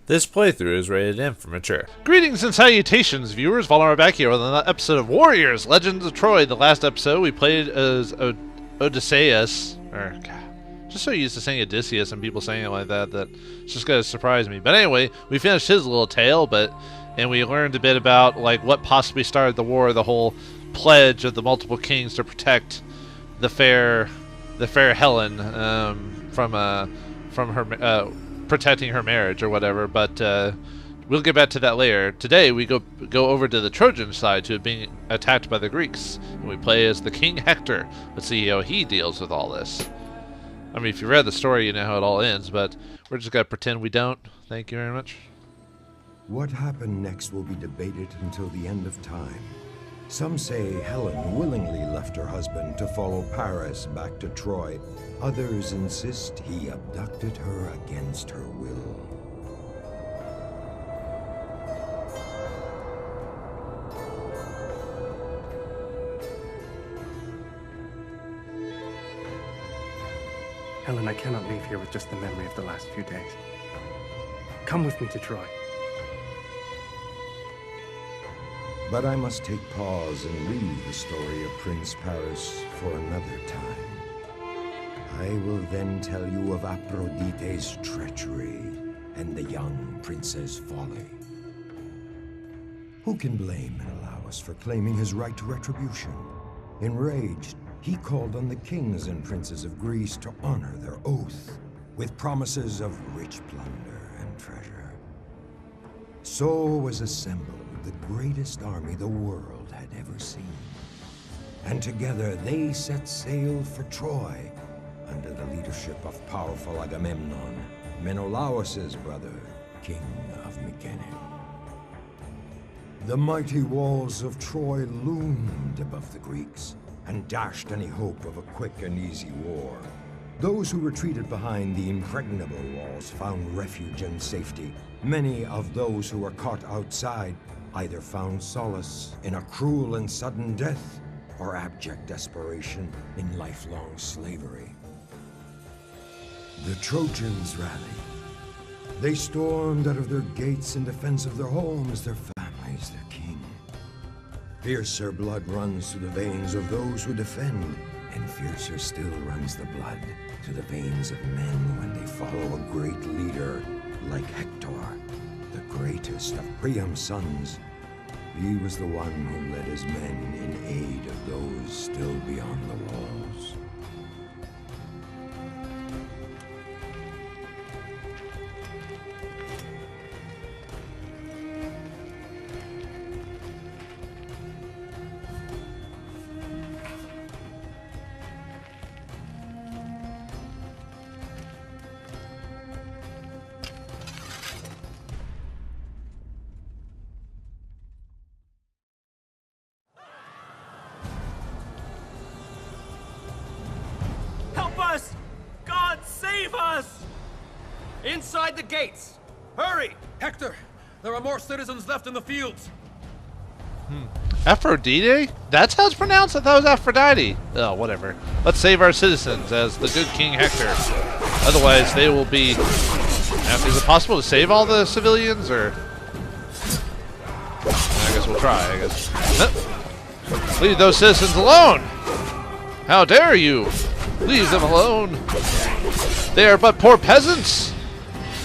This playthrough is rated M for mature. Greetings and salutations, viewers. Vauldemare back here with another episode of Warriors, Legends of Troy. The last episode we played as Odysseus, or God, just so used to saying Odysseus and people saying it like that it's just gonna surprise me. But anyway, we finished his little tale, and we learned a bit about like what possibly started the war, the whole pledge of the multiple kings to protect the fair Helen from her protecting her marriage or whatever, but we'll get back to that later. Today we go over to the Trojan side to being attacked by the Greeks, and we play as the King Hector. Let's see how he deals with all this. I mean, if you read the story, you know how it all ends, but we're just gonna pretend we don't. Thank you very much. What happened next will be debated until the end of time. Some say Helen willingly left her husband to follow Paris back to Troy. Others insist he abducted her against her will. Helen, I cannot leave here with just the memory of the last few days. Come with me to Troy. But I must take pause and leave the story of Prince Paris for another time. I will then tell you of Aphrodite's treachery and the young prince's folly. Who can blame Menelaus for claiming his right to retribution? Enraged, he called on the kings and princes of Greece to honor their oath, with promises of rich plunder and treasure. So was assembled the greatest army the world had ever seen. And together they set sail for Troy, under the leadership of powerful Agamemnon, Menelaus's brother, king of Mycenae. The mighty walls of Troy loomed above the Greeks and dashed any hope of a quick and easy war. Those who retreated behind the impregnable walls found refuge and safety. Many of those who were caught outside either found solace in a cruel and sudden death or abject desperation in lifelong slavery. The Trojans rallied. They stormed out of their gates in defense of their homes, their families, their king. Fiercer blood runs through the veins of those who defend, and fiercer still runs the blood through the veins of men when they follow a great leader like Hector, the greatest of Priam's sons. He was the one who led his men in aid of those still beyond the walls. Inside the gates! Hurry! Hector! There are more citizens left in the fields! Aphrodite? That's how it's pronounced? I thought it was Aphrodite. Oh, whatever. Let's save our citizens as the good King Hector. Otherwise, they will be... Is it possible to save all the civilians, or... I guess we'll try, I guess. Leave those citizens alone! How dare you! Leave them alone! They are but poor peasants!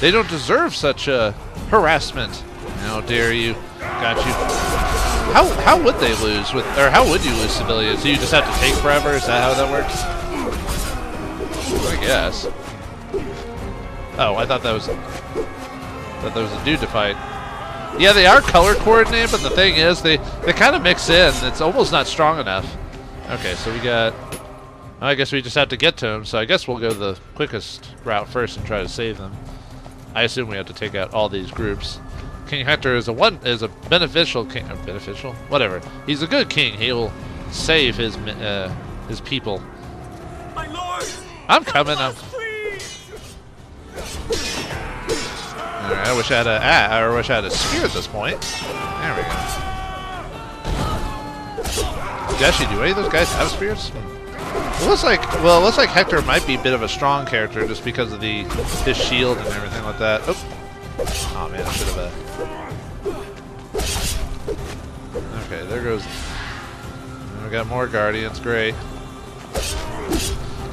They don't deserve such harassment. How dare you? Got you. How would they lose with, or how would you lose civilians? Do you just have to take forever? Is that how that works? I guess. Oh, I thought that was a dude to fight. Yeah, they are color coordinated, but the thing is, they kind of mix in. It's almost not strong enough. Okay, so we got. I guess we just have to get to them. So I guess we'll go the quickest route first and try to save them. I assume we have to take out all these groups. King Hector is a beneficial king. Beneficial? Whatever. He's a good king. He'll save his people. My lord! I'm coming. All right. I wish I had a spear at this point. There we go. Actually, do any of those guys have spears? It looks like Hector might be a bit of a strong character just because of his shield and everything like that. Oh, Oh man, I should have. Okay, there goes. We got more guardians. Great.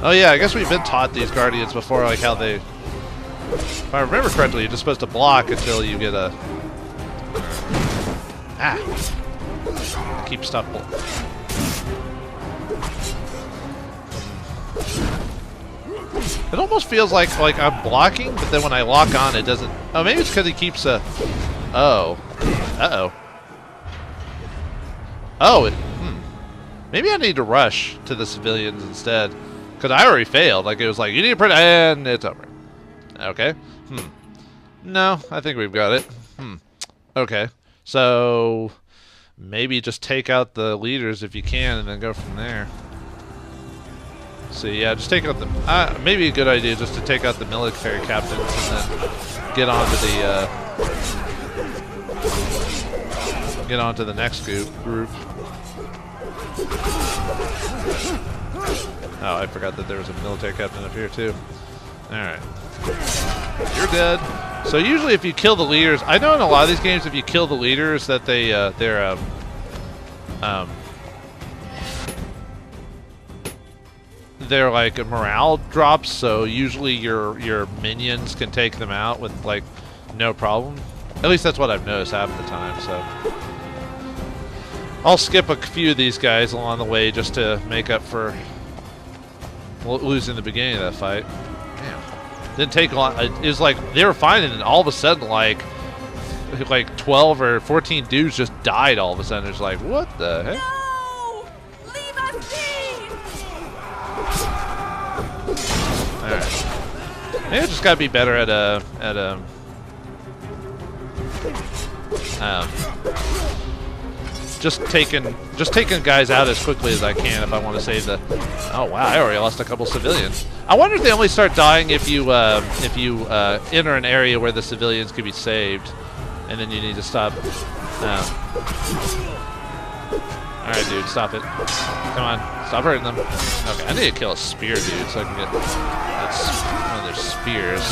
Oh yeah, I guess we've been taught these guardians before, like how they. If I remember correctly, you're just supposed to block until you get a. Ah. Keep stuff. It almost feels like I'm blocking, but then when I lock on, it doesn't. Oh, maybe it's because he keeps a. Oh. Uh-oh. Oh, maybe I need to rush to the civilians instead. Because I already failed. Like, it was like, you need to print, and it's over. Okay. No, I think we've got it. Okay. So, maybe just take out the leaders if you can, and then go from there. So, yeah, just take out the... maybe a good idea just to take out the military captains and then get on to the... get on to the next group. Oh, I forgot that there was a military captain up here too. Alright. You're dead. So usually if you kill the leaders, I know in a lot of these games if you kill the leaders that they're like morale drops, so usually your minions can take them out with like no problem. At least that's what I've noticed half the time, so I'll skip a few of these guys along the way just to make up for losing the beginning of that fight. Damn. Didn't take a lot. It was like they were fine, and then all of a sudden, like 12 or 14 dudes just died all of a sudden. It's like, what the heck? No! Leave us be! Alright. Maybe I just gotta be better at just taking guys out as quickly as I can if I want to save the. Oh wow! I already lost a couple civilians. I wonder if they only start dying if you enter an area where the civilians could be saved, and then you need to stop. All right, dude, stop it! Come on, stop hurting them. Okay, I need to kill a spear, dude, so I can get one of their spears.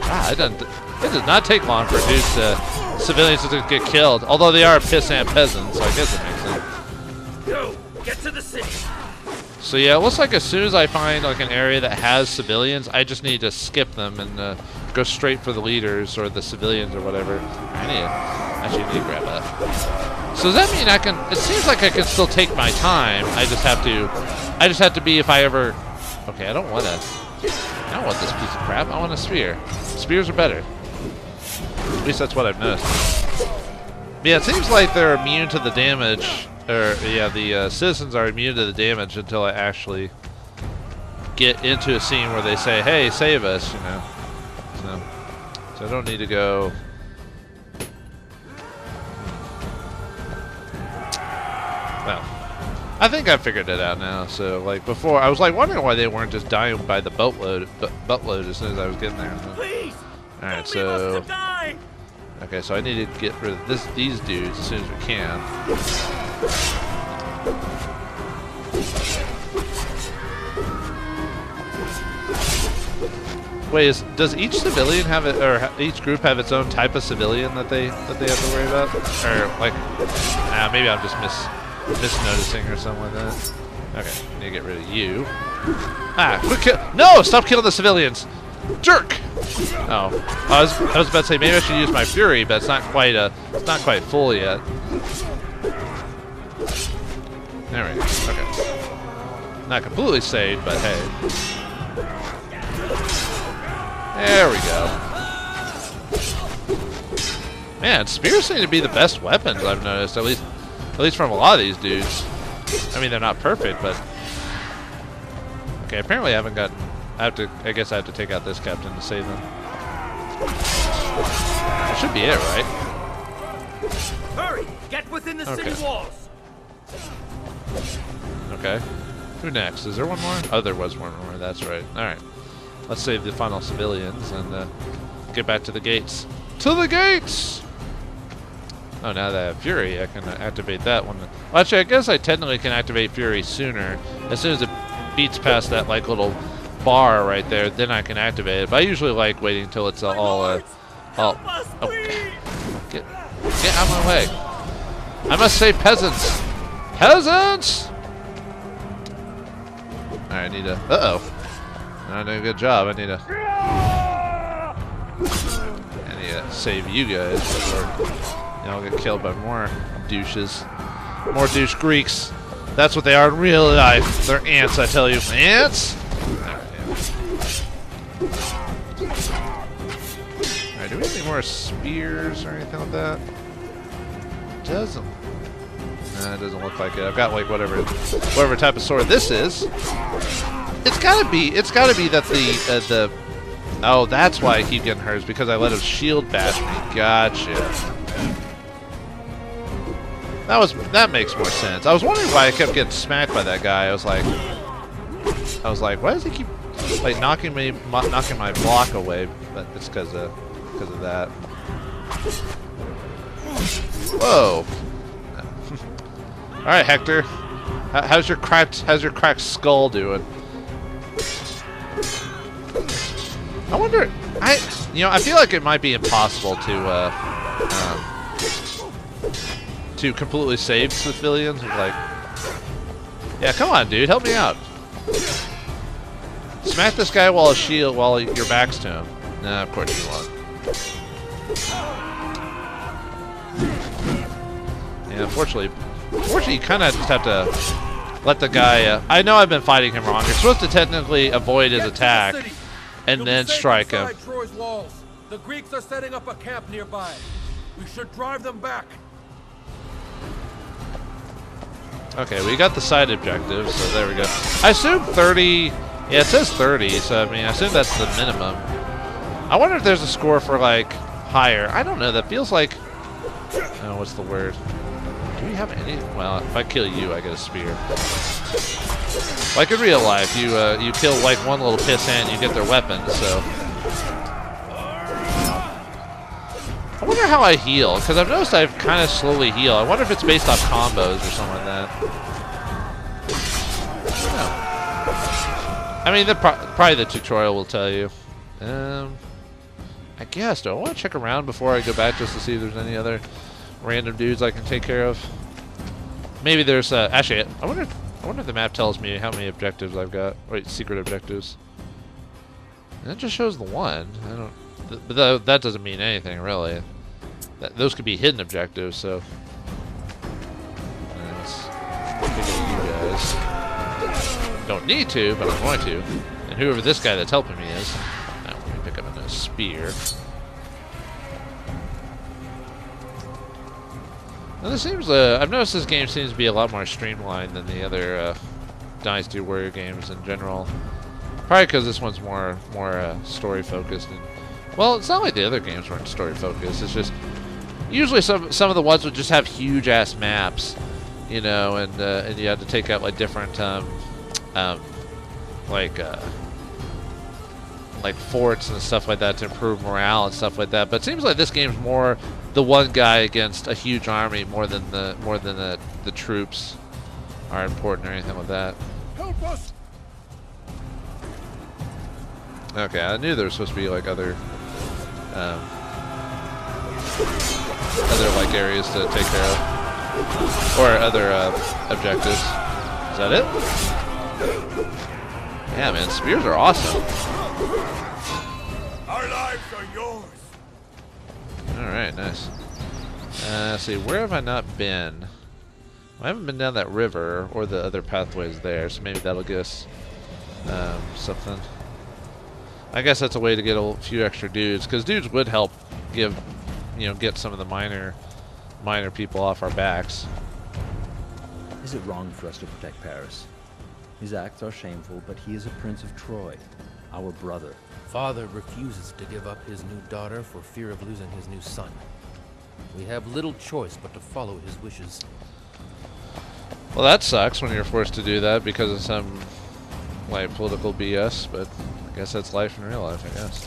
Ah, it does not take long for dudes to. Civilians to get killed, although they are pissant peasants, so I guess it makes sense. Go! Get to the city! So yeah, it looks like as soon as I find like an area that has civilians, I just need to skip them and go straight for the leaders or the civilians or whatever. I need to grab that. So does that mean I can? It seems like I can still take my time. I just have to be if I ever. Okay, I don't want this piece of crap. I want a spear. Spears are better. At least that's what I've noticed. Yeah, it seems like they're immune to the damage, or yeah, the citizens are immune to the damage until I actually get into a scene where they say, "Hey, save us," you know. So I don't need to go. Well, I think I figured it out now. So like before, I was like wondering why they weren't just dying by the buttload as soon as I was getting there. Please! All right, Don't leave us so. to die! Okay, so I need to get rid of these dudes as soon as we can. Wait, does each civilian have it, or each group have its own type of civilian that they have to worry about, or like? Maybe I'm just misnoticing or something like that. Okay, I need to get rid of you. Quick kill! No, stop killing the civilians! Jerk! Oh, I was about to say maybe I should use my fury, but it's not quite full yet. There we go. Okay, not completely saved, but hey, there we go. Man, spears seem to be the best weapons I've noticed, at least from a lot of these dudes. I mean, they're not perfect, but okay. Apparently, I haven't gotten. I guess I have to take out this captain to save them. That should be it, right? Hurry! Get within the city walls! Okay. Who next? Is there one more? Oh, there was one more. That's right. Alright. Let's save the final civilians and get back to the gates. To the gates! Oh, now that I have Fury, I can activate that one. Well, actually, I guess I technically can activate Fury sooner. As soon as it beats past that, like, little bar right there, then I can activate it. But I usually like waiting until it's all get out of my way. I must save peasants. Peasants! Alright, I need to... Uh-oh. Not doing a good job. I need to save you guys before y'all get killed by more douches. More douche Greeks. That's what they are in real life. They're ants, I tell you. Ants? Alright, do we have any more spears or anything like that? Doesn't. Nah, it doesn't look like it. I've got like whatever type of sword this is. It's gotta be that the oh, that's why I keep getting hurt, is because I let him shield bash me. Gotcha. That makes more sense. I was wondering why I kept getting smacked by that guy. I was like, why does he keep like knocking my block away? But it's because of that. Whoa. All right, Hector. How's your cracked skull doing? I wonder. I feel like it might be impossible to completely save civilians. Like, yeah, come on, dude, help me out. Smack this guy while your back's to him. Nah, of course you won't. Yeah, unfortunately, you kind of just have to let the guy. I know I've been fighting him wrong. You're supposed to technically avoid his attack and then strike him. Troy's walls. The Greeks are setting up a camp nearby. We should drive them back. Okay, we got the side objectives, so there we go. I assume 30. Yeah, it says 30, so I mean, I assume that's the minimum. I wonder if there's a score for like higher. I don't know. That feels like. Oh, what's the word? Do we have any? Well, if I kill you, I get a spear. Like in real life, you kill like one little pissant, you get their weapons. So I wonder how I heal, because I've noticed I've kind of slowly heal. I wonder if it's based off combos or something like that. I mean, probably the tutorial will tell you. I guess. Do I want to check around before I go back just to see if there's any other random dudes I can take care of? Maybe there's actually. I wonder if the map tells me how many objectives I've got. Wait, secret objectives. And it just shows the one. I don't. But that doesn't mean anything really. Those could be hidden objectives. So. Let's pick up you guys. Don't need to, but I'm going to. And whoever this guy that's helping me is. Now let me pick up a spear. Now this seems. I've noticed this game seems to be a lot more streamlined than the other Dynasty Warrior games in general. Probably because this one's more story focused. And, well, it's not like the other games weren't story focused. It's just usually some of the ones would just have huge ass maps, you know, and you had to take out like different like forts and stuff like that to improve morale and stuff like that. But it seems like this game's more the one guy against a huge army more than the troops are important or anything like that. Help us! Okay, I knew there was supposed to be like other like areas to take care of, or other objectives. Is that it? Yeah, man, spears are awesome. Our lives are yours. All right, nice. Let's see, where have I not been? I haven't been down that river or the other pathways there, so maybe that'll get us something. I guess that's a way to get a few extra dudes, because dudes would help get some of the minor people off our backs. Is it wrong for us to protect Paris? His acts are shameful, but he is a prince of Troy, our brother. Father refuses to give up his new daughter for fear of losing his new son. We have little choice but to follow his wishes. Well, that sucks when you're forced to do that because of some like political BS, but I guess that's life in real life, I guess.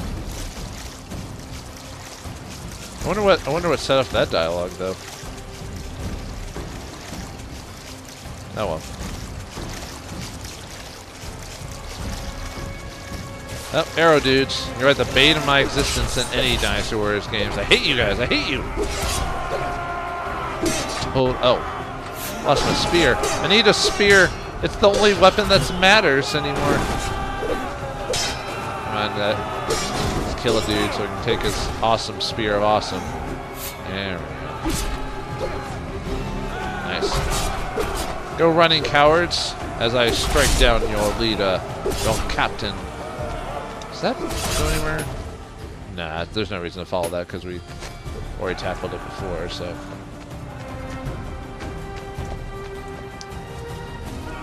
I wonder what set off that dialogue though. Oh well. Oh, arrow dudes. You're at the bane of my existence in any Dynasty Warriors games. I hate you guys. I hate you. Oh. Lost my spear. I need a spear. It's the only weapon that matters anymore. Come on, let's kill a dude so we can take his awesome spear of awesome. There we go. Nice. Go running, cowards, as I strike down your leader, your captain. Does that go anywhere? Nah, there's no reason to follow that because we already tackled it before, so.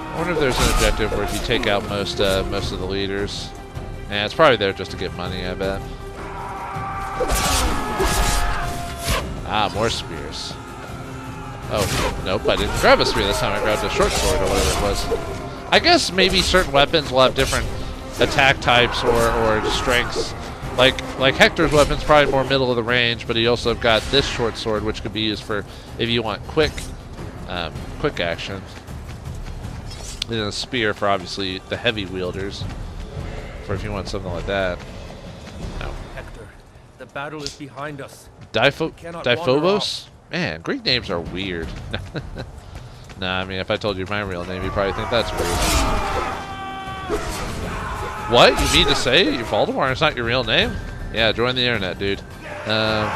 I wonder if there's an objective where if you take out most of the leaders. Yeah, it's probably there just to get money, I bet. Ah, more spears. Oh, nope, I didn't grab a spear this time. I grabbed a short sword or whatever it was. I guess maybe certain weapons will have different attack types or strengths. Like Hector's weapon's probably more middle of the range, but he also got this short sword, which could be used for if you want quick action. And a spear for obviously the heavy wielders, for if you want something like that. No. Hector, the battle is behind us. Diphobos? Man, Greek names are weird. Nah, I mean, if I told you my real name, you'd probably think that's weird. What? You mean to say you're Vauldemare? It's not your real name? Yeah, join the internet, dude. Nah.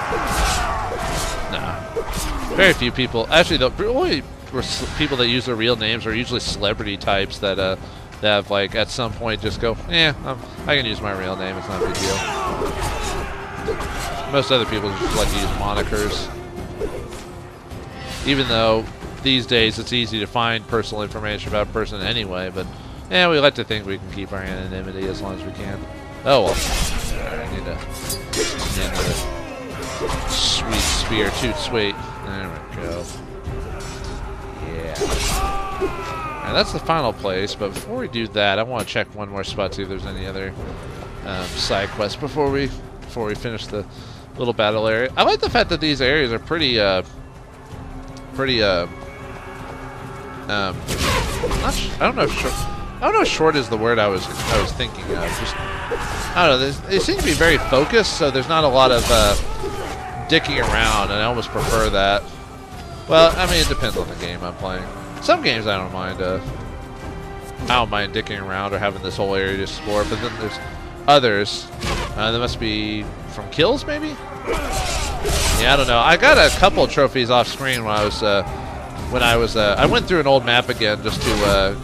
Very few people. Actually, the only people that use their real names are usually celebrity types that have, like, at some point just go, I can use my real name. It's not a big deal. Most other people just like to use monikers. Even though these days it's easy to find personal information about a person anyway, but we like to think we can keep our anonymity as long as we can. Oh well. I need a sweet spear, toot sweet. There we go. Yeah. And that's the final place, but before we do that, I want to check one more spot, see if there's any other side quests before we finish the little battle area. I like the fact that these areas are pretty I don't know if short is the word I was thinking of. Just, I don't know. They seem to be very focused, so there's not a lot of dicking around, and I almost prefer that. Well, I mean, it depends on the game I'm playing. Some games I don't mind dicking around or having this whole area to explore, but then there's others. That must be from kills, maybe? Yeah, I don't know. I got a couple trophies off screen when I went through an old map again just to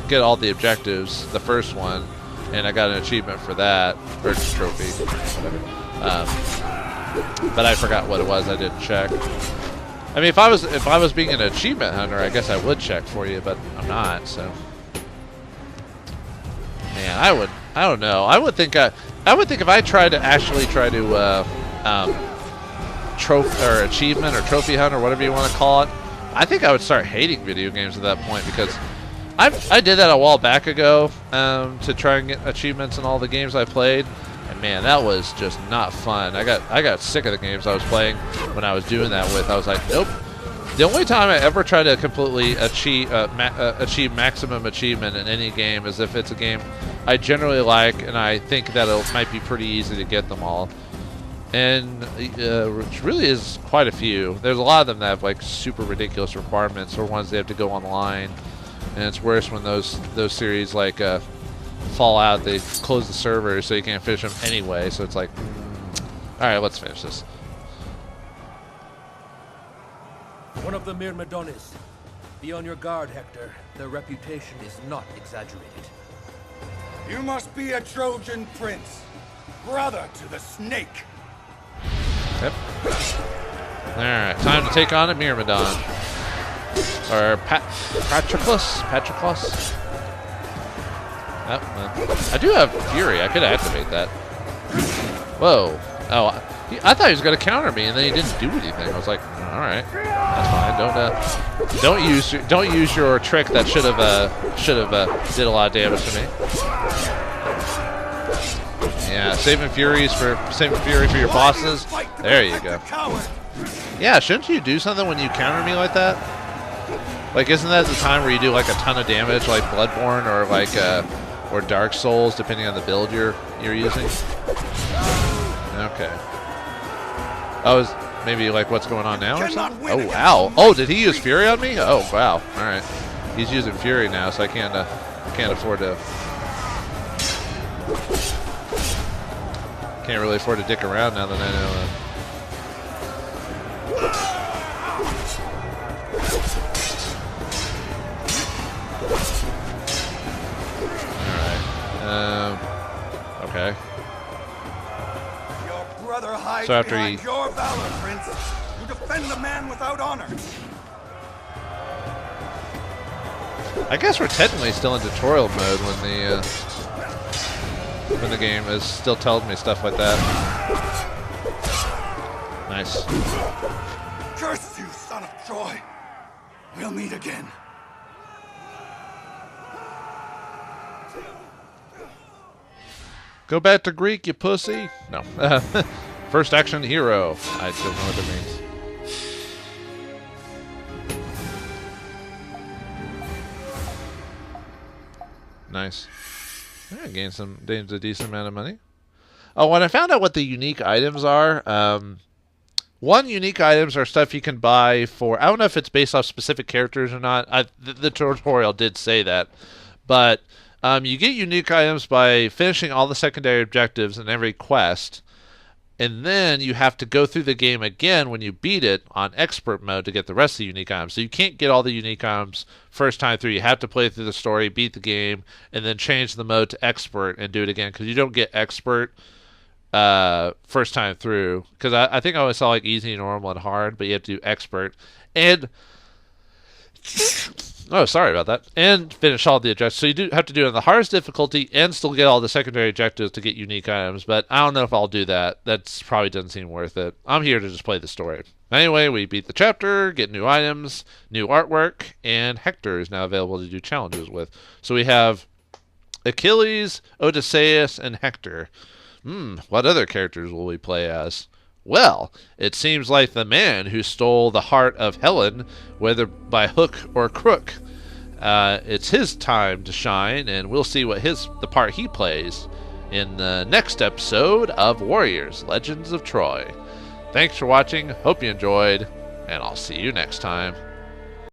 get all the objectives, the first one, and I got an achievement for that, or trophy, whatever. But I forgot what it was. I didn't check. I mean, if I was being an achievement hunter, I guess I would check for you, but I'm not. So, man, I don't know. I would think if I tried to actually try to trophy or achievement or trophy hunt or whatever you want to call it, I think I would start hating video games at that point, because I did that a while back ago to try and get achievements in all the games I played, and man, that was just not fun. I got sick of the games I was playing when I was doing that with. I was like, nope. The only time I ever try to completely achieve maximum achievement in any game is if it's a game I generally like and I think that it might be pretty easy to get them all. And which really is quite a few. There's a lot of them that have like super ridiculous requirements, or ones they have to go online. And it's worse when those series like fall out. They close the servers so you can't finish them anyway. So it's like, all right, let's finish this. One of the mere Madonnas. Be on your guard, Hector. Their reputation is not exaggerated. You must be a Trojan prince, brother to the snake. Yep. Alright, time to take on a Myrmidon. Or Patroclus? Patroclus? Oh, well. I do have Fury. I could activate that. Whoa. Oh, I thought he was going to counter me, and then he didn't do anything. I was like, alright, that's fine. Don't use your trick that should have did a lot of damage to me. Yeah, saving fury for your bosses. There you go. Yeah, shouldn't you do something when you counter me like that? Like, isn't that the time where you do like a ton of damage, like Bloodborne or like or Dark Souls, depending on the build you're using. Okay. Oh, is maybe like what's going on now or something? Oh, wow. Oh, did he use Fury on me? Oh, wow. All right. He's using Fury now, so I can't afford to. Can't really afford to dick around now that I know. Okay. Your brother hides So after behind he- your valor, Prince. You defend a man without honor. I guess we're technically still in tutorial mode when the game is still telling me stuff like that. Nice. Curse you, son of Troy. We'll meet again. Go back to Greek, you pussy. No. First action hero. I don't know what that means. Nice. Yeah, gained a decent amount of money. Oh, when I found out what the unique items are, one, unique items are stuff you can buy for, I don't know if it's based off specific characters or not. The tutorial did say that. But you get unique items by finishing all the secondary objectives in every quest. And then you have to go through the game again when you beat it on expert mode to get the rest of the unique items. So you can't get all the unique items first time through. You have to play through the story, beat the game, and then change the mode to expert and do it again. Because you don't get expert first time through. Because I think I always saw like easy, normal, and hard, but you have to do expert. And oh, sorry about that. And finish all the objectives. So you do have to do it on the hardest difficulty and still get all the secondary objectives to get unique items. But I don't know if I'll do that. That probably doesn't seem worth it. I'm here to just play the story. Anyway, we beat the chapter, get new items, new artwork, and Hector is now available to do challenges with. So we have Achilles, Odysseus, and Hector. What other characters will we play as? Well, it seems like the man who stole the heart of Helen, whether by hook or crook. It's his time to shine, and we'll see what the part he plays in the next episode of Warriors, Legends of Troy. Thanks for watching, hope you enjoyed, and I'll see you next time.